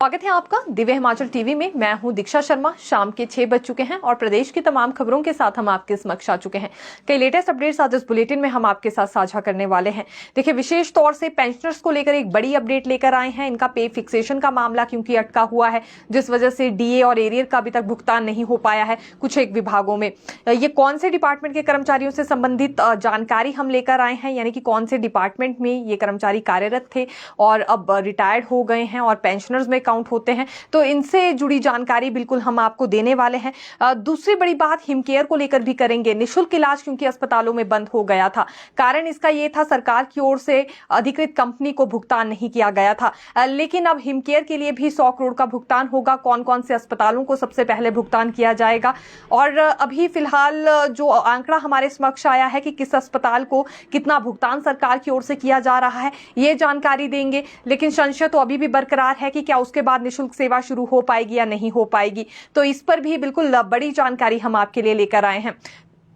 स्वागत है आपका दिव्य हिमाचल टीवी में। मैं हूं दीक्षा शर्मा। शाम के 6 बज चुके हैं और प्रदेश की तमाम खबरों के साथ हम आपके समक्ष आ चुके हैं। कई लेटेस्ट अपडेट्स आज इस बुलेटिन में हम आपके साथ साझा करने वाले हैं। देखिए, विशेष तौर से पेंशनर्स को लेकर एक बड़ी अपडेट लेकर आए हैं। इनका पे फिक्सेशन का मामला क्योंकि अटका हुआ है, जिस वजह से डीए और एरियर का अभी तक भुगतान नहीं हो पाया है कुछ एक विभागों में। ये कौन से डिपार्टमेंट के कर्मचारियों से संबंधित जानकारी हम लेकर आए हैं, यानी कि कौन से डिपार्टमेंट में ये कर्मचारी कार्यरत थे और अब रिटायर्ड हो गए हैं और पेंशनर्स में काउंट होते हैं, तो इनसे जुड़ी जानकारी बिल्कुल हम आपको देने वाले हैं। दूसरी बड़ी बात हिमकेयर को लेकर भी करेंगे। निःशुल्क इलाज क्योंकि अस्पतालों में बंद हो गया था, कारण इसका यह था सरकार की ओर से अधिकृत कंपनी को भुगतान नहीं किया गया था, लेकिन अब हिमकेयर के लिए भी 100 करोड़ का भुगतान होगा। कौन कौन से अस्पतालों को सबसे पहले भुगतान किया जाएगा और अभी फिलहाल जो आंकड़ा हमारे समक्ष आया है कि किस अस्पताल को कितना भुगतान सरकार की ओर से किया जा रहा है, ये जानकारी देंगे। लेकिन संशय तो अभी भी बरकरार है कि क्या उसके बाद निःशुल्क सेवा शुरू हो पाएगी या नहीं हो पाएगी, तो इस पर भी बिल्कुल बड़ी जानकारी हम आपके लिए लेकर आए हैं।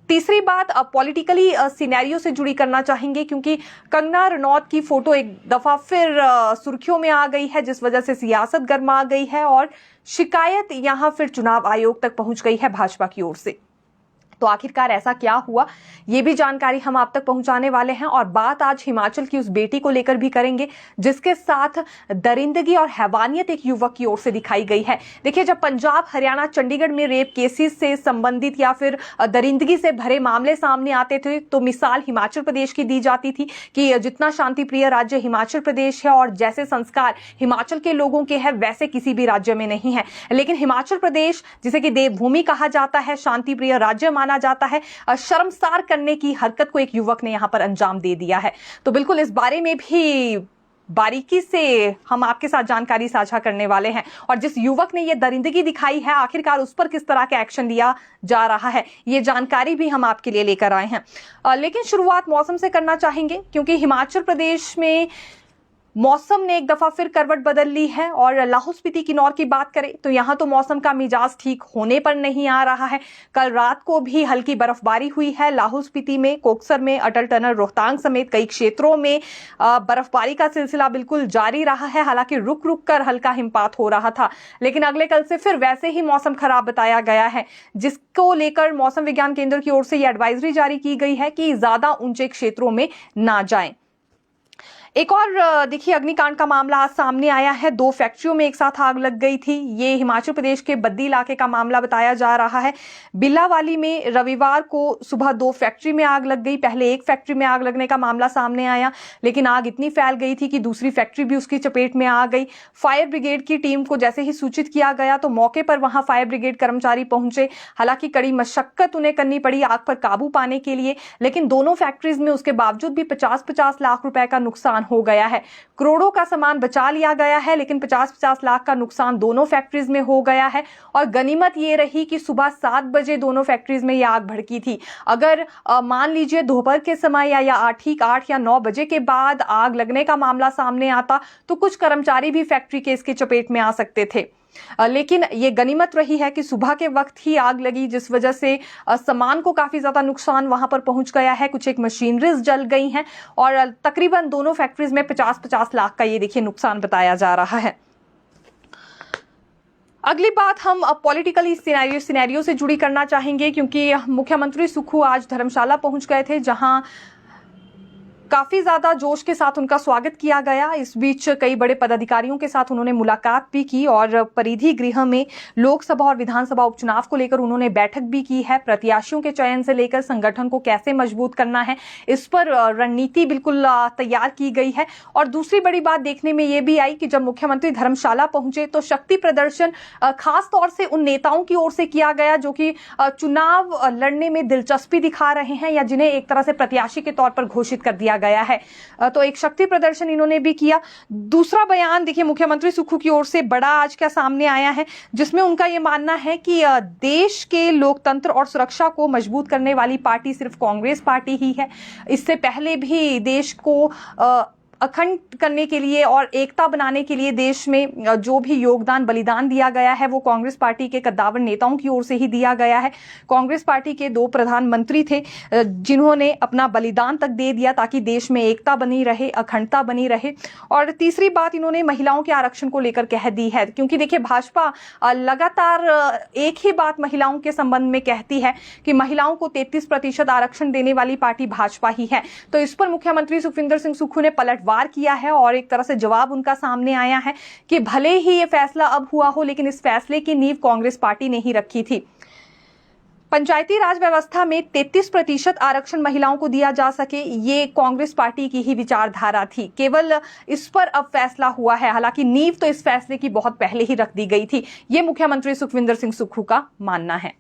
तीसरी बात पॉलिटिकली सिनेरियो से जुड़ी करना चाहेंगे, क्योंकि कंगना रनौत की फोटो एक दफा फिर सुर्खियों में आ गई है, जिस वजह से सियासत गर्मा गई है और शिकायत यहां फिर चुनाव आयोग तक पहुंच गई है भाजपा की ओर से। तो आखिरकार ऐसा क्या हुआ, ये भी जानकारी हम आप तक पहुंचाने वाले हैं। और बात आज हिमाचल की उस बेटी को लेकर भी करेंगे जिसके साथ दरिंदगी और हैवानियत एक युवक की ओर से दिखाई गई है। देखिए, जब पंजाब, हरियाणा, चंडीगढ़ में रेप केसेस से संबंधित या फिर दरिंदगी से भरे मामले सामने आते थे, तो मिसाल हिमाचल प्रदेश की दी जाती थी कि जितना शांति प्रिय राज्य हिमाचल प्रदेश है और जैसे संस्कार हिमाचल के लोगों के हैं वैसे किसी भी राज्य में नहीं है। लेकिन हिमाचल प्रदेश, जिसे कि देवभूमि कहा जाता है, शांति प्रिय राज्य माना जाता है, शर्मसार करने की हरकत को एक युवक ने यहां पर अंजाम दे दिया है। तो बिल्कुल इस बारे में भी बारीकी से हम आपके साथ जानकारी साझा करने वाले हैं। और जिस युवक ने ये दरिंदगी दिखाई है, आखिरकार उस पर किस तरह का एक्शन लिया जा रहा है, ये जानकारी भी हम आपके लिए लेकर आए हैं। लेकिन शुरुआत मौसम से करना चाहेंगे, क्योंकि हिमाचल प्रदेश में मौसम ने एक दफा फिर करवट बदल ली है। और लाहौल स्पीति किन्नौर की बात करें तो यहां तो मौसम का मिजाज ठीक होने पर नहीं आ रहा है। कल रात को भी हल्की बर्फबारी हुई है लाहौल स्पीति में, कोकसर में, अटल टनल रोहतांग समेत कई क्षेत्रों में बर्फबारी का सिलसिला बिल्कुल जारी रहा है। हालांकि रुक रुक कर हल्का हिमपात हो रहा था, लेकिन अगले कल से फिर वैसे ही मौसम खराब बताया गया है, जिसको लेकर मौसम विज्ञान केंद्र की ओर से यह एडवाइजरी जारी की गई है कि ज्यादा ऊंचे क्षेत्रों में ना जाएं। एक और देखिए, अग्निकांड का मामला आज सामने आया है। 2 फैक्ट्रियों में एक साथ आग लग गई थी। ये हिमाचल प्रदेश के बद्दी इलाके का मामला बताया जा रहा है। बिल्लावाली में रविवार को सुबह 2 फैक्ट्री में आग लग गई। पहले एक फैक्ट्री में आग लगने का मामला सामने आया, लेकिन आग इतनी फैल गई थी कि दूसरी फैक्ट्री भी उसकी चपेट में आ गई। फायर ब्रिगेड की टीम को जैसे ही सूचित किया गया तो मौके पर वहां फायर ब्रिगेड कर्मचारी पहुंचे। हालांकि कड़ी मशक्कत उन्हें करनी पड़ी आग पर काबू पाने के लिए, लेकिन दोनों फैक्ट्रीज में उसके बावजूद भी 50-50 लाख रुपए का नुकसान हो गया है। करोड़ों का सामान बचा लिया गया है, लेकिन 50-50 लाख का नुकसान दोनों फैक्ट्रीज में हो गया है। और गनीमत ये रही कि सुबह 7 बजे दोनों फैक्ट्रीज में यह आग भड़की थी। अगर मान लीजिए दोपहर के समय या ठीक 8 या 9 बजे के बाद आग लगने का मामला सामने आता तो कुछ कर्मचारी भी फैक्ट्री के इसके चपेट में आ सकते थे। लेकिन ये गनीमत रही है कि सुबह के वक्त ही आग लगी, जिस वजह से सामान को काफी ज्यादा नुकसान वहां पर पहुंच गया है। कुछ एक मशीनरीज जल गई हैं और तकरीबन दोनों फैक्ट्रीज में 50-50 लाख का ये देखिए नुकसान बताया जा रहा है। अगली बात हम पॉलिटिकली सिनेरियो से जुड़ी करना चाहेंगे, क्योंकि मुख्यमंत्री सुक्खू आज धर्मशाला पहुंच गए थे, जहां काफी ज्यादा जोश के साथ उनका स्वागत किया गया। इस बीच कई बड़े पदाधिकारियों के साथ उन्होंने मुलाकात भी की और परिधि गृह में लोकसभा और विधानसभा उपचुनाव को लेकर उन्होंने बैठक भी की है। प्रत्याशियों के चयन से लेकर संगठन को कैसे मजबूत करना है, इस पर रणनीति बिल्कुल तैयार की गई है। और दूसरी बड़ी बात देखने में यह भी आई कि जब मुख्यमंत्री धर्मशाला पहुंचे तो शक्ति प्रदर्शन खास तौर से उन नेताओं की ओर से किया गया जो कि चुनाव लड़ने में दिलचस्पी दिखा रहे हैं या जिन्हें एक तरह से प्रत्याशी के तौर पर घोषित कर दिया गया है। तो एक शक्ति प्रदर्शन इन्होंने भी किया। दूसरा बयान देखिए मुख्यमंत्री सुक्खू की ओर से बड़ा आज क्या सामने आया है, जिसमें उनका यह मानना है कि देश के लोकतंत्र और सुरक्षा को मजबूत करने वाली पार्टी सिर्फ कांग्रेस पार्टी ही है। इससे पहले भी देश को अखंड करने के लिए और एकता बनाने के लिए देश में जो भी योगदान बलिदान दिया गया है वो कांग्रेस पार्टी के कद्दावर नेताओं की ओर से ही दिया गया है। कांग्रेस पार्टी के 2 प्रधानमंत्री थे जिन्होंने अपना बलिदान तक दे दिया ताकि देश में एकता बनी रहे, अखंडता बनी रहे। और तीसरी बात इन्होंने महिलाओं के आरक्षण को लेकर कह दी है, क्योंकि देखिए भाजपा लगातार एक ही बात महिलाओं के संबंध में कहती है कि महिलाओं को 33% आरक्षण देने वाली पार्टी भाजपा ही है। तो इस पर मुख्यमंत्री सुखविंदर सिंह सुक्खू ने पलटवार किया है और एक तरह से जवाब उनका सामने आया है कि भले ही ये फैसला अब हुआ हो, लेकिन इस फैसले की नींव कांग्रेस पार्टी ने ही रखी थी। पंचायती राज व्यवस्था में 33% आरक्षण महिलाओं को दिया जा सके, ये कांग्रेस पार्टी की ही विचारधारा थी। केवल इस पर अब फैसला हुआ है, हालांकि नींव तो इस फैसले की बहुत पहले ही रख दी गई थी, ये मुख्यमंत्री सुखविंदर सिंह सुक्खू का मानना है।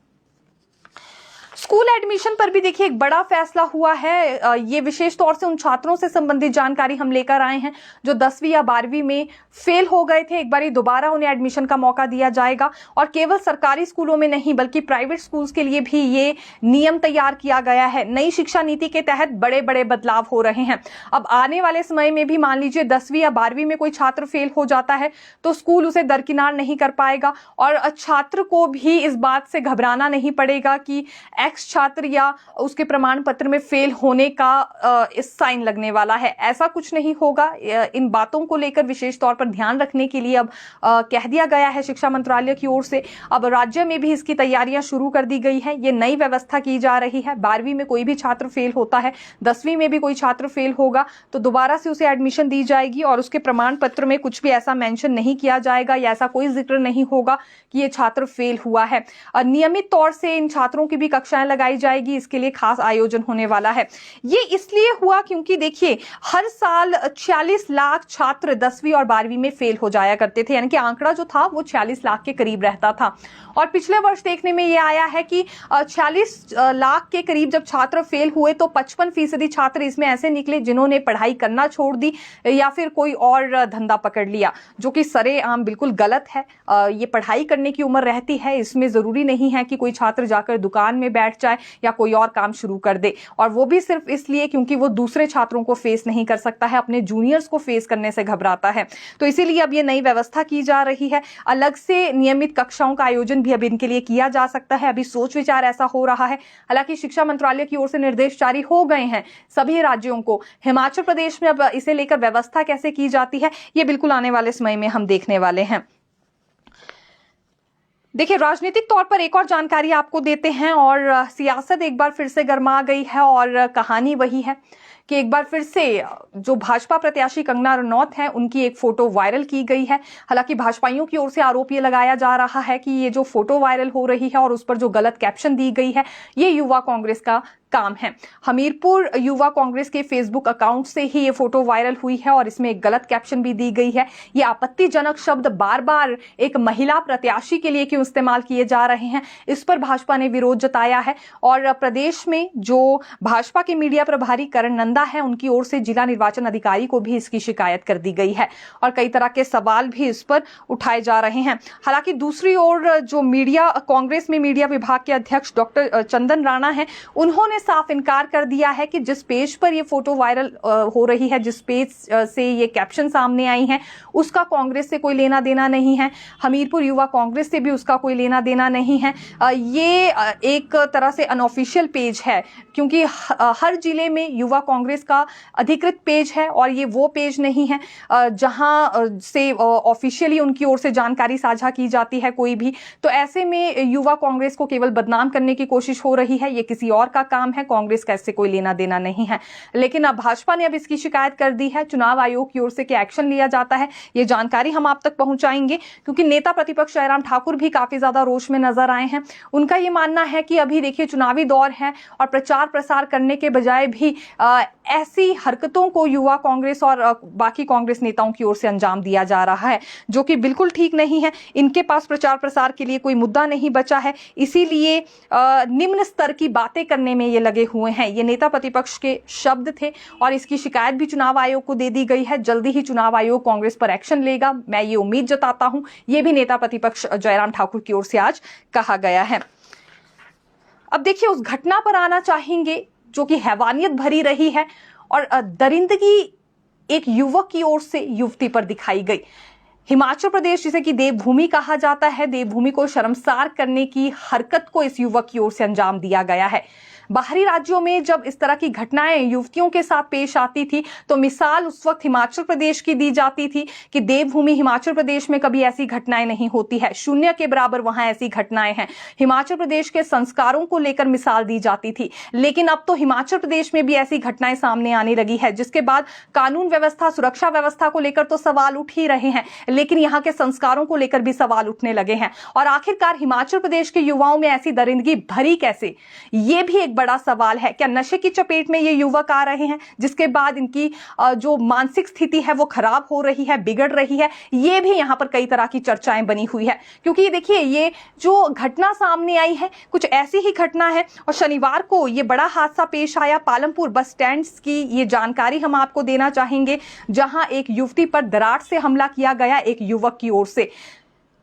स्कूल एडमिशन पर भी देखिए एक बड़ा फैसला हुआ है। ये विशेष तौर से उन छात्रों से संबंधित जानकारी हम लेकर आए हैं जो 10वीं या 12वीं में फेल हो गए थे। एक बार दोबारा उन्हें एडमिशन का मौका दिया जाएगा और केवल सरकारी स्कूलों में नहीं बल्कि प्राइवेट स्कूल्स के लिए भी ये नियम तैयार किया गया है। नई शिक्षा नीति के तहत बड़े बड़े बदलाव हो रहे हैं। अब आने वाले समय में भी मान लीजिए 10वीं या 12वीं में कोई छात्र फेल हो जाता है तो स्कूल उसे दरकिनार नहीं कर पाएगा और छात्र को भी इस बात से घबराना नहीं पड़ेगा कि एक्स छात्र या उसके प्रमाण पत्र में फेल होने का इस साइन लगने वाला है। ऐसा कुछ नहीं होगा। इन बातों को लेकर विशेष तौर पर ध्यान रखने के लिए अब कह दिया गया है शिक्षा मंत्रालय की ओर से। अब राज्य में भी इसकी तैयारियां शुरू कर दी गई है। ये नई व्यवस्था की जा रही है। 12वीं में कोई भी छात्र फेल होता है, 10वीं में भी कोई छात्र फेल होगा तो दोबारा से उसे एडमिशन दी जाएगी और उसके प्रमाण पत्र में कुछ भी ऐसा मेंशन नहीं किया जाएगा या ऐसा कोई जिक्र नहीं होगा कि ये छात्र फेल हुआ है। नियमित तौर से इन छात्रों की भी कक्षाएं लगाई जाएगी। इसके लिए खास आयोजन होने वाला है। ये इसलिए हुआ क्योंकि देखिए हर साल 46 लाख छात्र 10वीं और 12वीं में फेल हो जाया करते थे, यानी कि आंकड़ा जो था वो 46 लाख के करीब रहता था। और पिछले वर्ष देखने में ये आया है कि 46 लाख के करीब जब छात्र फेल हुए तो 55% छात्र इसमें ऐसे निकले जिन्होंने पढ़ाई करना छोड़ दी या फिर कोई और धंधा पकड़ लिया, जो कि सरेआम बिल्कुल गलत है। ये पढ़ाई करने की उम्र रहती है, इसमें जरूरी नहीं है कि कोई छात्र जाकर दुकान में बैठ जाए या कोई और काम शुरू कर दे, और वो भी सिर्फ इसलिए क्योंकि वो दूसरे छात्रों को फेस नहीं कर सकता है, अपने जूनियर्स को फेस करने से घबराता है। तो इसीलिए अब ये नई व्यवस्था की जा रही है। अलग से नियमित कक्षाओं का आयोजन भी अब इनके लिए किया जा सकता है। अभी सोच विचार ऐसा हो रहा है। हालांकि शिक्षा मंत्रालय की ओर से निर्देश जारी हो गए हैं सभी राज्यों को। हिमाचल प्रदेश में अब इसे लेकर व्यवस्था कैसे की जाती है ये बिल्कुल आने वाले समय में हम देखने वाले हैं। देखिए राजनीतिक तौर पर एक और जानकारी आपको देते हैं और सियासत एक बार फिर से गर्मा गई है और कहानी वही है कि एक बार फिर से जो भाजपा प्रत्याशी कंगना रनौत हैं उनकी एक फोटो वायरल की गई है। हालांकि भाजपाइयों की ओर से आरोप ये लगाया जा रहा है कि ये जो फोटो वायरल हो रही है और उस पर जो गलत कैप्शन दी गई है ये युवा कांग्रेस का काम है। हमीरपुर युवा कांग्रेस के फेसबुक अकाउंट से ही ये फोटो वायरल हुई है और इसमें एक गलत कैप्शन भी दी गई है। ये आपत्तिजनक शब्द बार बार एक महिला प्रत्याशी के लिए क्यों इस्तेमाल किए जा रहे हैं, इस पर भाजपा ने विरोध जताया है। और प्रदेश में जो भाजपा के मीडिया प्रभारी करण नंदा है उनकी ओर से जिला निर्वाचन अधिकारी को भी इसकी शिकायत कर दी गई है और कई तरह के सवाल भी इस पर उठाए जा रहे हैं। हालांकि दूसरी ओर जो मीडिया कांग्रेस में मीडिया विभाग के अध्यक्ष डॉक्टर चंदन राणा हैं उन्होंने साफ इनकार कर दिया है कि जिस पेज पर ये फोटो वायरल हो रही है, जिस पेज से ये कैप्शन सामने आई है उसका कांग्रेस से कोई लेना देना नहीं है। हमीरपुर युवा कांग्रेस से भी उसका कोई लेना देना नहीं है। ये एक तरह से अनऑफिशियल पेज है क्योंकि हर जिले में युवा कांग्रेस का अधिकृत पेज है और ये वो पेज नहीं है जहां से ऑफिशियली उनकी ओर से जानकारी साझा की जाती है कोई भी। तो ऐसे में युवा कांग्रेस को केवल बदनाम करने की कोशिश हो रही है। ये किसी और का काम है, कांग्रेस का इससे कोई लेना देना नहीं है। लेकिन अब भाजपा ने अब इसकी शिकायत कर दी है। चुनाव आयोग की ओर से क्या एक्शन लिया जाता है ये जानकारी हम आप तक पहुंचाएंगे, क्योंकि नेता प्रतिपक्ष जयराम ठाकुर भी काफी ज्यादा रोष में नजर आए हैं। उनका ये मानना है कि अभी देखिए चुनावी दौर है और प्रचार प्रसार करने के बजाय भी ऐसी हरकतों को युवा कांग्रेस और बाकी कांग्रेस नेताओं की ओर से अंजाम दिया जा रहा है, जो कि बिल्कुल ठीक नहीं है। इनके पास प्रचार प्रसार के लिए कोई मुद्दा नहीं बचा है, इसीलिए निम्न स्तर की बातें करने में ये लगे हुए हैं। ये नेता प्रतिपक्ष के शब्द थे और इसकी शिकायत भी चुनाव आयोग को दे दी गई है। जल्दी ही चुनाव आयोग कांग्रेस पर एक्शन लेगा, मैं ये उम्मीद जताता हूं। ये भी नेता प्रतिपक्ष जयराम ठाकुर की ओर से आज कहा गया है। अब देखिए उस घटना पर आना चाहेंगे जो कि हैवानियत भरी रही है और दरिंदगी एक युवक की ओर से युवती पर दिखाई गई। हिमाचल प्रदेश, जिसे कि देवभूमि कहा जाता है, देवभूमि को शर्मसार करने की हरकत को इस युवक की ओर से अंजाम दिया गया है। बाहरी राज्यों में जब इस तरह की घटनाएं युवतियों के साथ पेश आती थी तो मिसाल उस वक्त हिमाचल प्रदेश की दी जाती थी कि देवभूमि हिमाचल प्रदेश में कभी ऐसी घटनाएं नहीं होती है, शून्य के बराबर वहां ऐसी घटनाएं हैं। हिमाचल प्रदेश के संस्कारों को लेकर मिसाल दी जाती थी, लेकिन अब तो हिमाचल प्रदेश में भी ऐसी घटनाएं सामने आने लगी है, जिसके बाद कानून व्यवस्था, सुरक्षा व्यवस्था को लेकर तो सवाल उठ ही रहे हैं, लेकिन यहाँ के संस्कारों को लेकर भी सवाल उठने लगे हैं। और आखिरकार हिमाचल प्रदेश के युवाओं में ऐसी दरिंदगी भरी कैसे, ये भी एक बड़ा सवाल है। क्या नशे की चपेट में ये युवक आ रहे हैं, जिसके बाद इनकी जो मानसिक स्थिति है वो खराब हो रही है, बिगड़ रही है? ये भी यहाँ पर कई तरह की चर्चाएं बनी हुई है, क्योंकि देखिए ये जो घटना सामने आई है कुछ ऐसी ही घटना है। और शनिवार को ये बड़ा हादसा पेश आया पालमपुर बस स्टैंड की, ये जानकारी हम आपको देना चाहेंगे, जहां एक युवती पर दरार से हमला किया गया एक युवक की ओर से।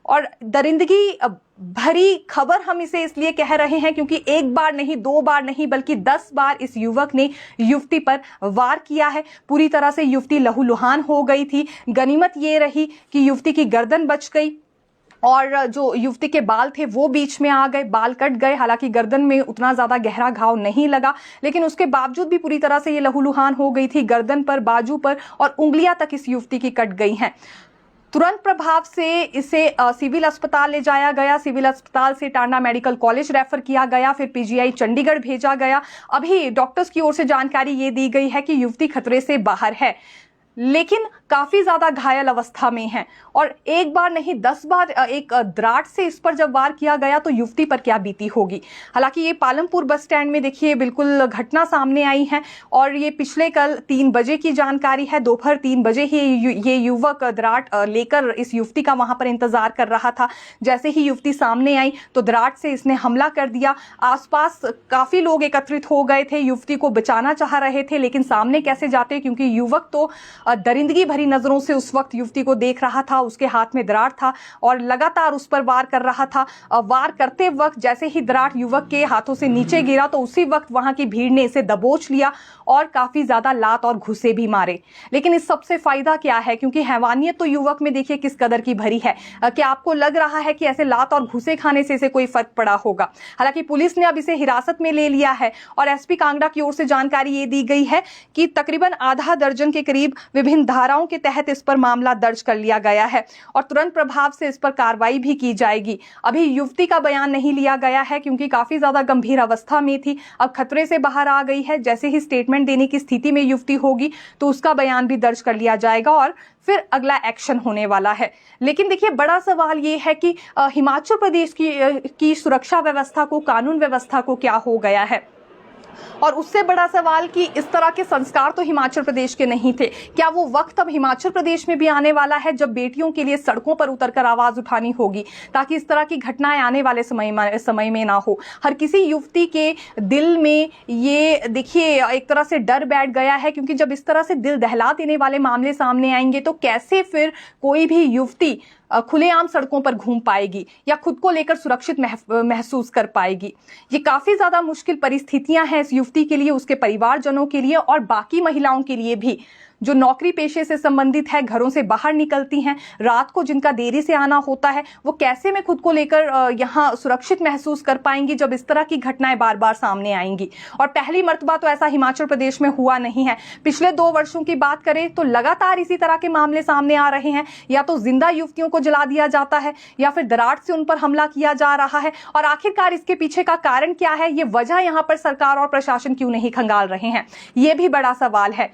और दरिंदगी भरी खबर हम इसे इसलिए कह रहे हैं क्योंकि एक बार नहीं, दो बार नहीं, बल्कि 10 बार इस युवक ने युवती पर वार किया है। पूरी तरह से युवती लहूलुहान हो गई थी। गनीमत ये रही कि युवती की गर्दन बच गई और जो युवती के बाल थे वो बीच में आ गए, बाल कट गए। हालांकि गर्दन में उतना ज्यादा गहरा घाव नहीं लगा, लेकिन उसके बावजूद भी पूरी तरह से ये लहूलुहान हो गई थी। गर्दन पर, बाजू पर और उंगलियां तक इस युवती की कट गई हैं। तुरंत प्रभाव से इसे सिविल अस्पताल ले जाया गया, सिविल अस्पताल से टांडा मेडिकल कॉलेज रेफर किया गया, फिर पीजीआई चंडीगढ़ भेजा गया। अभी डॉक्टर्स की ओर से जानकारी ये दी गई है कि युवती खतरे से बाहर है, लेकिन काफी ज्यादा घायल अवस्था में है। और एक बार नहीं 10 बार एक दरार से इस पर जब वार किया गया तो युवती पर क्या बीती होगी। हालांकि ये पालमपुर बस स्टैंड में देखिए बिल्कुल घटना सामने आई है और ये पिछले कल 3 बजे की जानकारी है। दोपहर 3 बजे ही ये युवक दरार लेकर इस युवती का वहां पर इंतजार कर रहा था। जैसे ही युवती सामने आई तो दरार से इसने हमला कर दिया। आसपास काफी लोग एकत्रित हो गए थे, युवती को बचाना चाह रहे थे, लेकिन सामने कैसे जाते, क्योंकि युवक तो दरिंदगी भरी नजरों से उस वक्त युवती को देख रहा था। उसके हाथ में दरार था और लगातार उस पर वार कर रहा था। वार करते वक्त जैसे ही दरार युवक के हाथों से नीचे गिरा तो उसी वक्त वहां की भीड़ ने इसे दबोच लिया और काफी ज्यादा लात और घुसे भी मारे। लेकिन इस सबसे फायदा क्या है, क्योंकि हैवानियत तो युवक में देखिए किस कदर की भरी है। क्या आपको लग रहा है कि ऐसे लात और घुसे खाने से इसे कोई फर्क पड़ा होगा? हालांकि पुलिस ने अब इसे हिरासत में ले लिया है और एसपी कांगड़ा की ओर से जानकारी ये दी गई है कि तकरीबन आधा दर्जन के करीब विभिन्न धाराओं के तहत इस पर मामला दर्ज कर लिया गया है और तुरंत प्रभाव से इस पर कार्रवाई भी की जाएगी। अभी युवती का बयान नहीं लिया गया है क्योंकि काफी ज्यादा गंभीर अवस्था में थी, अब खतरे से बाहर आ गई है। जैसे ही स्टेटमेंट देने की स्थिति में युवती होगी तो उसका बयान भी दर्ज कर लिया जाएगा और फिर अगला एक्शन होने वाला है। लेकिन देखिए बड़ा सवाल ये है कि हिमाचल प्रदेश की सुरक्षा व्यवस्था को, कानून व्यवस्था को क्या हो गया है। और उससे बड़ा सवाल कि इस तरह के संस्कार तो हिमाचल प्रदेश के नहीं थे। क्या वो वक्त अब हिमाचल प्रदेश में भी आने वाला है जब बेटियों के लिए सड़कों पर उतरकर आवाज उठानी होगी, ताकि इस तरह की घटनाएं आने वाले समय में ना हो। हर किसी युवती के दिल में ये देखिए एक तरह से डर बैठ गया है, क्योंकि जब इस तरह से दिल दहला देने वाले मामले सामने आएंगे तो कैसे फिर कोई भी युवती खुलेआम सड़कों पर घूम पाएगी या खुद को लेकर सुरक्षित महसूस कर पाएगी। ये काफी ज्यादा मुश्किल परिस्थितियां हैं इस युवती के लिए, उसके परिवारजनों के लिए और बाकी महिलाओं के लिए भी जो नौकरी पेशे से संबंधित है, घरों से बाहर निकलती हैं, रात को जिनका देरी से आना होता है, वो कैसे में खुद को लेकर यहाँ सुरक्षित महसूस कर पाएंगी जब इस तरह की घटनाएं बार बार सामने आएंगी। और पहली मर्तबा तो ऐसा हिमाचल प्रदेश में हुआ नहीं है। पिछले 2 वर्षों की बात करें तो लगातार इसी तरह के मामले सामने आ रहे हैं। या तो जिंदा युवतियों को जला दिया जाता है या फिर दरार से उन पर हमला किया जा रहा है। और आखिरकार इसके पीछे का कारण क्या है, ये वजह यहाँ पर सरकार और प्रशासन क्यों नहीं खंगाल रहे हैं, ये भी बड़ा सवाल है।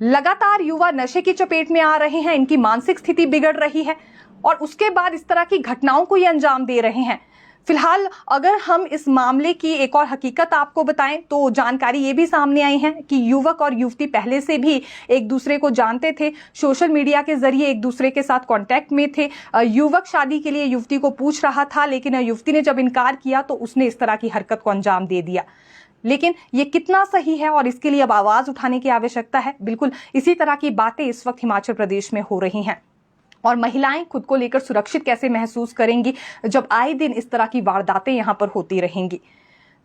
लगातार युवा नशे की चपेट में आ रहे हैं, इनकी मानसिक स्थिति बिगड़ रही है और उसके बाद इस तरह की घटनाओं को ये अंजाम दे रहे हैं। फिलहाल अगर हम इस मामले की एक और हकीकत आपको बताएं तो जानकारी ये भी सामने आई है कि युवक और युवती पहले से भी एक दूसरे को जानते थे, सोशल मीडिया के जरिए एक दूसरे के साथ कांटेक्ट में थे। युवक शादी के लिए युवती को पूछ रहा था, लेकिन युवती ने जब इनकार किया तो उसने इस तरह की हरकत को अंजाम दे दिया। लेकिन ये कितना सही है और इसके लिए अब आवाज उठाने की आवश्यकता है। बिल्कुल इसी तरह की बातें इस वक्त हिमाचल प्रदेश में हो रही हैं और महिलाएं खुद को लेकर सुरक्षित कैसे महसूस करेंगी जब आए दिन इस तरह की वारदातें यहां पर होती रहेंगी।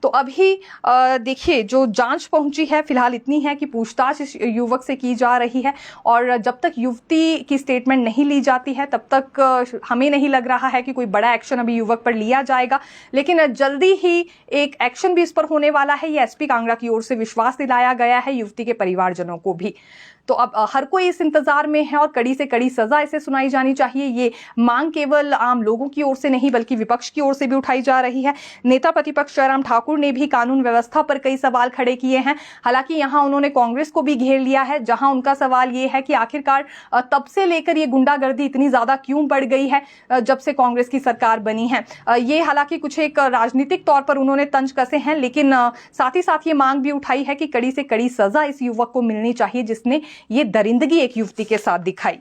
तो अभी देखिए जो जांच पहुंची है फिलहाल इतनी है कि पूछताछ इस युवक से की जा रही है और जब तक युवती की स्टेटमेंट नहीं ली जाती है तब तक हमें नहीं लग रहा है कि कोई बड़ा एक्शन अभी युवक पर लिया जाएगा। लेकिन जल्दी ही एक एक्शन भी इस पर होने वाला है, ये एसपी कांगड़ा की ओर से विश्वास दिलाया गया है युवती के परिवारजनों को भी। तो अब हर कोई इस इंतजार में है और कड़ी से कड़ी सजा इसे सुनाई जानी चाहिए। ये मांग केवल आम लोगों की ओर से नहीं बल्कि विपक्ष की ओर से भी उठाई जा रही है। नेता प्रतिपक्ष जयराम ठाकुर ने भी कानून व्यवस्था पर कई सवाल खड़े किए हैं। हालांकि यहां उन्होंने कांग्रेस को भी घेर लिया है, जहां उनका सवाल ये है कि आखिरकार तब से लेकर ये गुंडागर्दी इतनी ज्यादा क्यों बढ़ गई है जब से कांग्रेस की सरकार बनी है। ये हालांकि कुछ एक राजनीतिक तौर पर उन्होंने तंज कसे हैं, लेकिन साथ ही साथ ये मांग भी उठाई है कि कड़ी से कड़ी सजा इस युवक को मिलनी चाहिए जिसने ये दरिंदगी एक युवती के साथ दिखाई।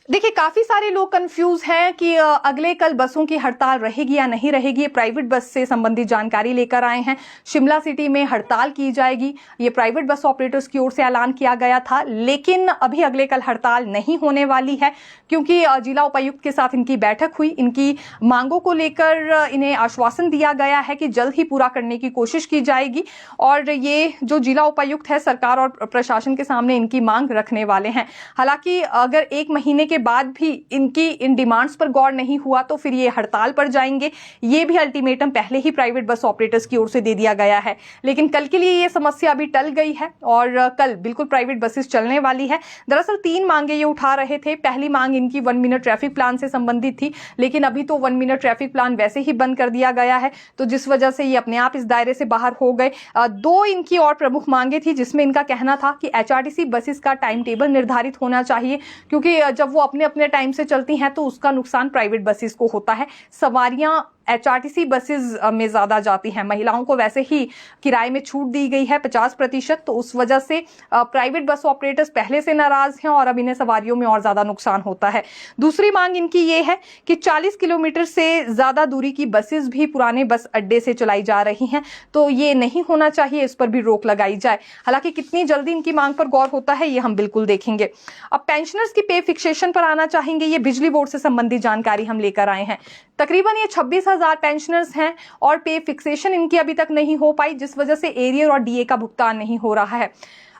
देखिए काफी सारे लोग कंफ्यूज हैं कि अगले कल बसों की हड़ताल रहेगी या नहीं रहेगी। प्राइवेट बस से संबंधित जानकारी लेकर आए हैं। शिमला सिटी में हड़ताल की जाएगी, ये प्राइवेट बस ऑपरेटर्स की ओर से ऐलान किया गया था, लेकिन अभी अगले कल हड़ताल नहीं होने वाली है क्योंकि जिला उपायुक्त के साथ इनकी बैठक हुई। इनकी मांगों को लेकर इन्हें आश्वासन दिया गया है कि जल्द ही पूरा करने की कोशिश की जाएगी और ये जो जिला उपायुक्त है सरकार और प्रशासन के सामने इनकी मांग रखने वाले हैं। हालांकि अगर 1 महीने के बाद भी इनकी इन डिमांड्स पर गौर नहीं हुआ तो फिर ये हड़ताल पर जाएंगे। ये भी अल्टीमेटम पहले ही प्राइवेट बस ऑपरेटर्स की ओर से दे दिया गया है, लेकिन कल के लिए ये समस्या अभी टल गई है और कल बिल्कुल प्राइवेट बसेस चलने वाली है। दरअसल 3 मांगे ये उठा रहे थे। पहली मांग इनकी 1 मिनट ट्रैफिक प्लान से संबंधित थी, लेकिन अभी तो 1 मिनट ट्रैफिक प्लान वैसे ही बंद कर दिया गया है, तो जिस वजह से ये अपने आप इस दायरे से बाहर हो गए। 2 इनकी और प्रमुख मांगे थी जिसमें इनका कहना था कि एचआरटीसी बसेस का टाइम टेबल निर्धारित होना चाहिए क्योंकि जब वो अपने टाइम से चलती हैं तो उसका नुकसान प्राइवेट बसेस को होता है। सवारियां एचआरटीसी बसेस में ज्यादा जाती हैं। महिलाओं को वैसे ही किराए में छूट दी गई है 50%, तो उस वजह से प्राइवेट बस ऑपरेटर्स पहले से नाराज हैं और अब इन्हें सवारियों में और ज्यादा नुकसान होता है। दूसरी मांग इनकी ये है कि 40 किलोमीटर से ज्यादा दूरी की बसेस भी पुराने बस अड्डे से चलाई जा रही हैं, तो ये नहीं होना चाहिए, इस पर भी रोक लगाई जाए। हालांकि कितनी जल्दी इनकी मांग पर गौर होता है ये हम बिल्कुल देखेंगे। अब पेंशनर्स की पे फिक्सेशन पर आना चाहेंगे। ये बिजली बोर्ड से संबंधित जानकारी हम लेकर आए हैं। तकरीबन ये 26,000 पेंशनर्स हैं और पे फिक्सेशन इनकी अभी तक नहीं हो पाई, जिस वजह से एरियर और डीए का भुगतान नहीं हो रहा है।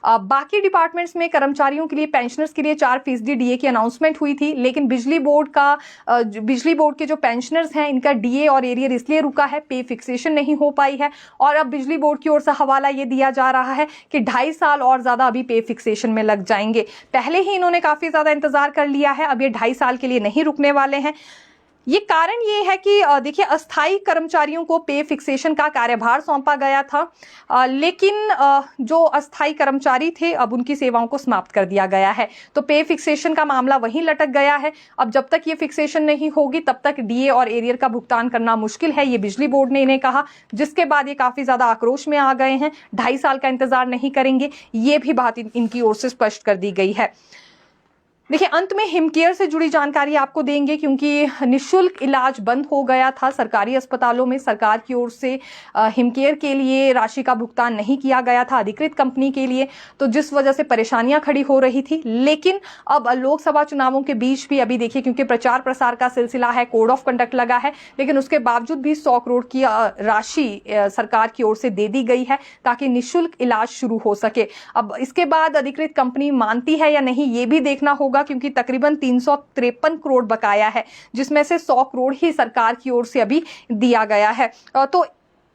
बाकी डिपार्टमेंट्स में कर्मचारियों के लिए पेंशनर्स के लिए 4% डीए की अनाउंसमेंट हुई थी, लेकिन बिजली बोर्ड के जो पेंशनर्स हैं इनका डीए और एरियर इसलिए रुका है, पे फिक्सेशन नहीं हो पाई है। और अब बिजली बोर्ड की ओर से हवाला ये दिया जा रहा है कि 2.5 साल और ज्यादा अभी पे फिक्सेशन में लग जाएंगे। पहले ही इन्होंने काफी ज्यादा इंतजार कर लिया है, अब ये 2.5 साल के लिए नहीं रुकने वाले हैं। ये कारण ये है कि देखिए अस्थायी कर्मचारियों को पे फिक्सेशन का कार्यभार सौंपा गया था, लेकिन जो अस्थायी कर्मचारी थे अब उनकी सेवाओं को समाप्त कर दिया गया है, तो पे फिक्सेशन का मामला वहीं लटक गया है। अब जब तक ये फिक्सेशन नहीं होगी तब तक डीए और एरियर का भुगतान करना मुश्किल है, ये बिजली बोर्ड ने इन्हें कहा, जिसके बाद ये काफी ज्यादा आक्रोश में आ गए हैं। 2.5 साल का इंतजार नहीं करेंगे, ये भी बात इनकी ओर से स्पष्ट कर दी गई है। देखिए अंत में हिमकेयर से जुड़ी जानकारी आपको देंगे क्योंकि निःशुल्क इलाज बंद हो गया था सरकारी अस्पतालों में। सरकार की ओर से हिमकेयर के लिए राशि का भुगतान नहीं किया गया था अधिकृत कंपनी के लिए, तो जिस वजह से परेशानियां खड़ी हो रही थी। लेकिन अब लोकसभा चुनावों के बीच भी अभी देखिए क्योंकि प्रचार प्रसार का सिलसिला है, कोड ऑफ कंडक्ट लगा है, लेकिन उसके बावजूद भी 100 करोड़ की राशि सरकार की ओर से दे दी गई है ताकि निःशुल्क इलाज शुरू हो सके। अब इसके बाद अधिकृत कंपनी मानती है या नहीं ये भी देखना होगा क्योंकि तकरीबन 353 करोड़ बकाया है, जिसमें से 100 करोड़ ही सरकार की ओर से अभी दिया गया है। तो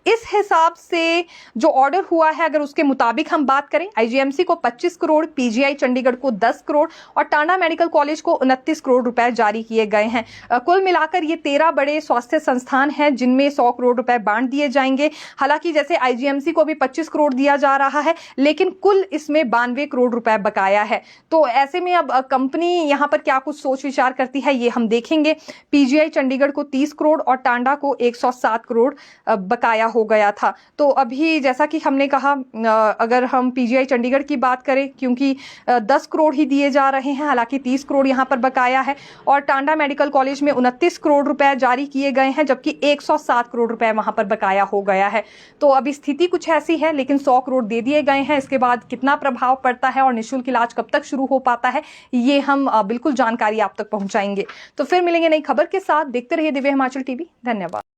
इस हिसाब से जो ऑर्डर हुआ है अगर उसके मुताबिक हम बात करें, आईजीएमसी को 25 करोड़, पीजीआई चंडीगढ़ को 10 करोड़ और टांडा मेडिकल कॉलेज को 29 करोड़ रुपए जारी किए गए हैं। कुल मिलाकर ये 13 बड़े स्वास्थ्य संस्थान हैं जिनमें 100 करोड़ रुपए बांट दिए जाएंगे। हालांकि जैसे आईजीएमसी को भी 25 करोड़ दिया जा रहा है, लेकिन कुल इसमें 92 करोड़ रुपए बकाया है। तो ऐसे में अब कंपनी यहाँ पर क्या कुछ सोच विचार करती है ये हम देखेंगे। पीजीआई चंडीगढ़ को 30 करोड़ और टांडा को 107 करोड़ बकाया हो गया था। तो अभी जैसा कि हमने कहा अगर हम पीजीआई चंडीगढ़ की बात करें क्योंकि 10 करोड़ ही दिए जा रहे हैं, हालांकि 30 करोड़ यहां पर बकाया है, और टांडा मेडिकल कॉलेज में 29 करोड़ रुपए जारी किए गए हैं जबकि 107 करोड़ रुपए वहां पर बकाया हो गया है। तो अभी स्थिति कुछ ऐसी है, लेकिन 100 करोड़ दे दिए गए हैं। इसके बाद कितना प्रभाव पड़ता है और निःशुल्क इलाज कब तक शुरू हो पाता है ये हम बिल्कुल जानकारी आप तक पहुंचाएंगे। तो फिर मिलेंगे नई खबर के साथ। देखते रहिए दिव्य हिमाचल टीवी। धन्यवाद।